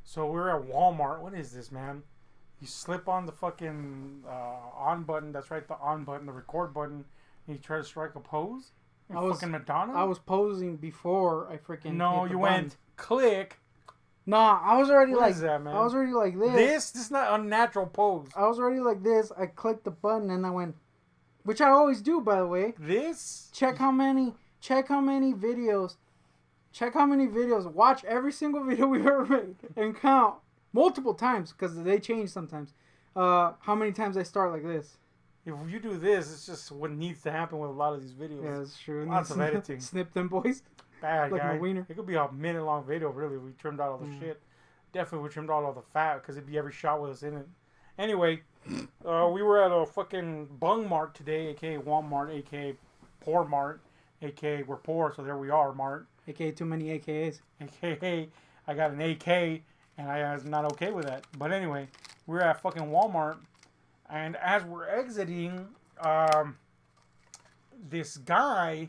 So we're at Walmart. What is this, man? You slip on the fucking on button. That's right, the on button, the record button. And you try to strike a pose. Fucking Madonna. I was posing before I freaking. No, you went click. Nah, I was already What is that, man? I was already like this. This is not unnatural pose. I was already like this. I clicked the button and I went, which I always do, by the way. This. Check how many videos. Check how many videos. Watch every single video we've ever made and count multiple times because they change sometimes. How many times I start like this? If you do this, it's just what needs to happen with a lot of these videos. Yeah, that's true. Lots of editing. Snip them boys. Bad like guy. my wiener. It could be a minute-long video, really. We trimmed out all the shit. Definitely, we trimmed out all the fat because it'd be every shot with us in it. Anyway, we were at a fucking Bung Mart today, aka Wal-Mart, aka Poor Mart, aka we're poor, so there we are, Mart. AKA too many AKAs. AKA I got an AK, and I was not okay with that. But anyway, we're at fucking Walmart, and as we're exiting, this guy.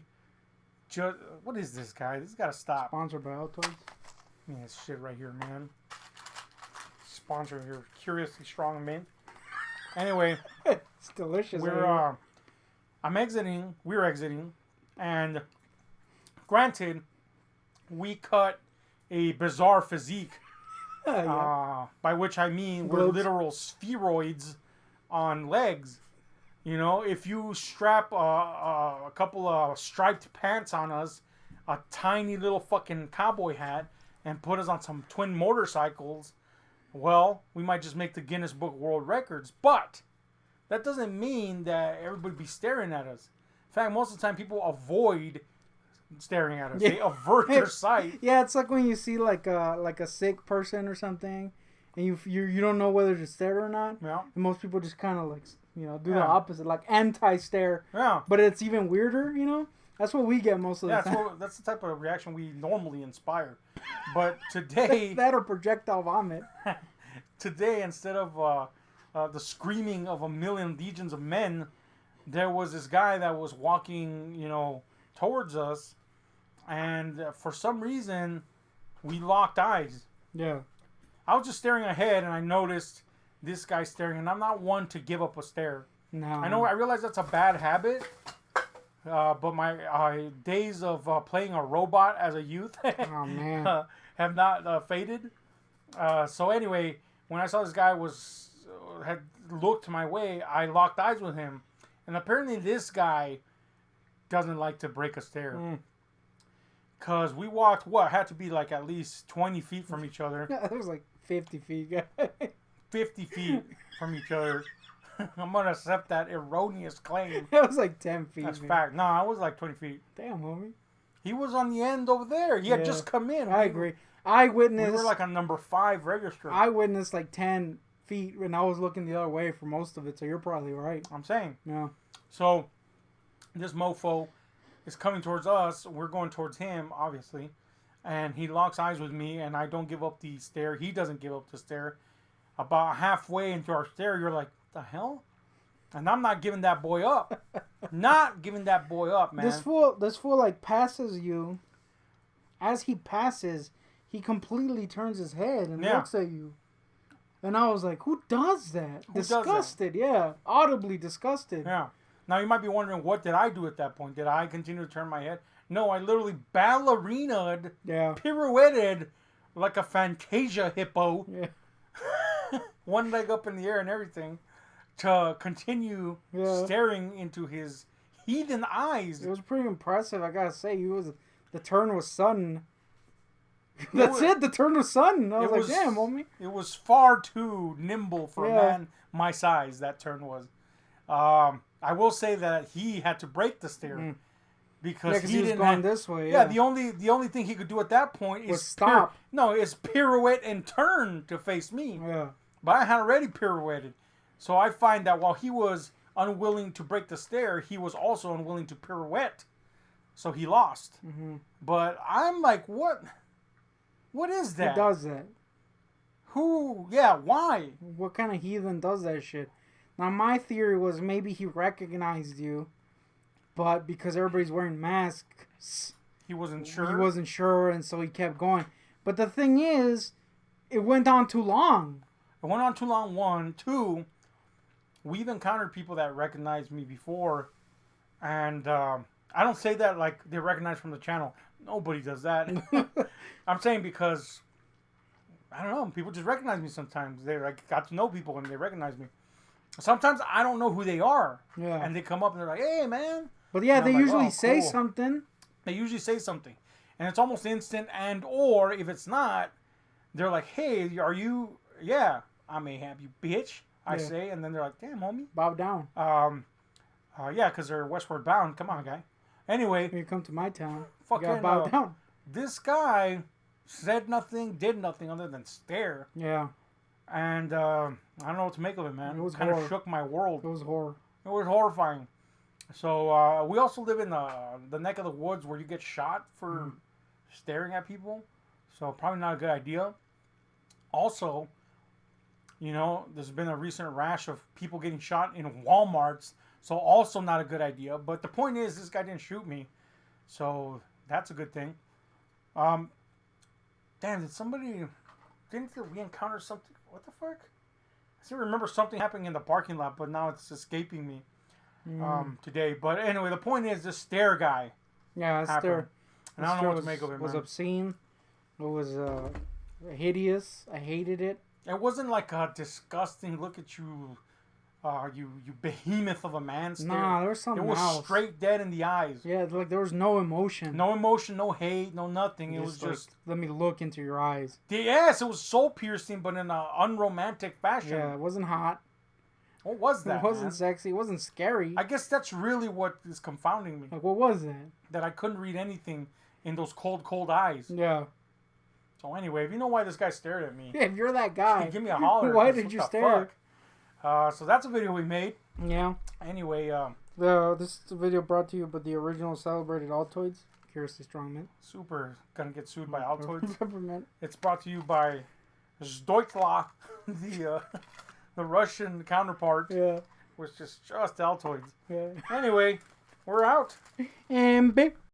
What is this guy? This gotta stop. Sponsored by Altoids. Man, this shit right here, man. Sponsor here, Curiously Strong Mint. Anyway, it's delicious. We're exiting, and granted, we cut a bizarre physique. Yeah. By which I mean we're literal spheroids on legs. You know, if you strap a couple of striped pants on us, a tiny little fucking cowboy hat, and put us on some twin motorcycles, well, we might just make the Guinness Book of World Records. But that doesn't mean that everybody be staring at us. In fact, most of the time people avoid staring at us. Yeah. They avert their sight. Yeah, it's like when you see like a sick person or something, and you don't know whether to stare or not. Yeah. And most people just kind of like, do the opposite, like anti-stare. Yeah. But it's even weirder, That's what we get most of the time. That's the type of reaction we normally inspire. But today... that or projectile vomit. Today, instead of the screaming of a million legions of men, there was this guy that was walking, towards us. And for some reason, we locked eyes. Yeah. I was just staring ahead, and I noticed this guy staring. And I'm not one to give up a stare. No. I realize that's a bad habit. But my days of playing a robot as a youth oh, man. Have not faded. So anyway, when I saw this guy had looked my way, I locked eyes with him. And apparently this guy doesn't like to break a stare. Because we walked, had to be like at least 20 feet from each other. Yeah, it was like 50 feet. 50 feet from each other. I'm going to accept that erroneous claim. It was like 10 feet. That's fact. No, I was like 20 feet. Damn, homie. He was on the end over there. He had just come in. I agree. We were like on number 5 register. I witnessed like 10 feet when I was looking the other way for most of it, so you're probably right. I'm saying. Yeah. So, this mofo is coming towards us. We're going towards him, obviously. And he locks eyes with me, and I don't give up the stare. He doesn't give up the stare. About halfway into our stare, you're like, the hell? And I'm not giving that boy up. Not giving that boy up, man. This fool like passes you. As he passes, he completely turns his head and looks at you. And I was like, who does that? Disgusted, yeah. Audibly disgusted. Yeah. Now you might be wondering, what did I do at that point? Did I continue to turn my head? No, I literally ballerinaed, pirouetted like a Fantasia hippo. Yeah. One leg up in the air and everything. To continue staring into his heathen eyes. It was pretty impressive, I gotta say. The turn was sudden. That's it. The turn was sudden. I was like, damn, homie. It was far too nimble for a man my size. That turn was. I will say that he had to break the stare because he was going this way. Yeah, the only thing he could do at that point is stop. Is pirouette and turn to face me. Yeah, but I had already pirouetted. So I find that while he was unwilling to break the stare, he was also unwilling to pirouette. So he lost. Mm-hmm. But I'm like, what? What is that? Who does that? Who? Yeah, why? What kind of heathen does that shit? Now, my theory was maybe he recognized you, but because everybody's wearing masks, he wasn't sure. He wasn't sure, and so he kept going. But the thing is, it went on too long. It went on too long, one. Two, we've encountered people that recognized me before, and I don't say that like they recognize from the channel. Nobody does that. I'm saying because, I don't know, people just recognize me sometimes. They like got to know people and they recognize me. Sometimes I don't know who they are. Yeah. And they come up and they're like, hey, man. But yeah, they like, usually say cool. something. They usually say something. And it's almost instant. And or if it's not, they're like, hey, are you... Yeah, I may have you, bitch. I say. And then they're like, damn, homie. Bow down. Yeah, because they're westward bound. Come on, guy. Anyway. When you come to my town, fucking, you gotta bow down. This guy said nothing, did nothing other than stare. Yeah. And I don't know what to make of it, man. It was kind of shook my world. It was horror. It was horrifying. So we also live in the neck of the woods where you get shot for staring at people. So probably not a good idea. Also, you know, there's been a recent rash of people getting shot in Wal-Marts. So also not a good idea. But the point is, this guy didn't shoot me. So that's a good thing. Damn, didn't we encounter something? What the fuck? I still remember something happening in the parking lot, but now it's escaping me today. But anyway, the point is this stare guy. Yeah, stare. And I don't know what to make of it, man. It was obscene. It was hideous. I hated it. It wasn't like a disgusting look at you, you behemoth of a man stare. Nah, there was something else. It was straight dead in the eyes. Yeah, like there was no emotion. No emotion, no hate, no nothing. It was just... let me look into your eyes. Yes, it was soul piercing, but in an unromantic fashion. Yeah, it wasn't hot. What was that, It wasn't sexy. It wasn't scary. I guess that's really what is confounding me. Like, what was it? That I couldn't read anything in those cold, cold eyes. Yeah. So anyway, if you know why this guy stared at me... Yeah, if you're that guy... give me a holler. Why did you stare? So that's a video we made. Yeah. Anyway, this video brought to you by the original celebrated Altoids. Curiously strong mint. Super gonna get sued by Altoids. Peppermint. It's brought to you by Storytime, the Russian counterpart. Yeah. Which is just Altoids. Yeah. Anyway, we're out. And big.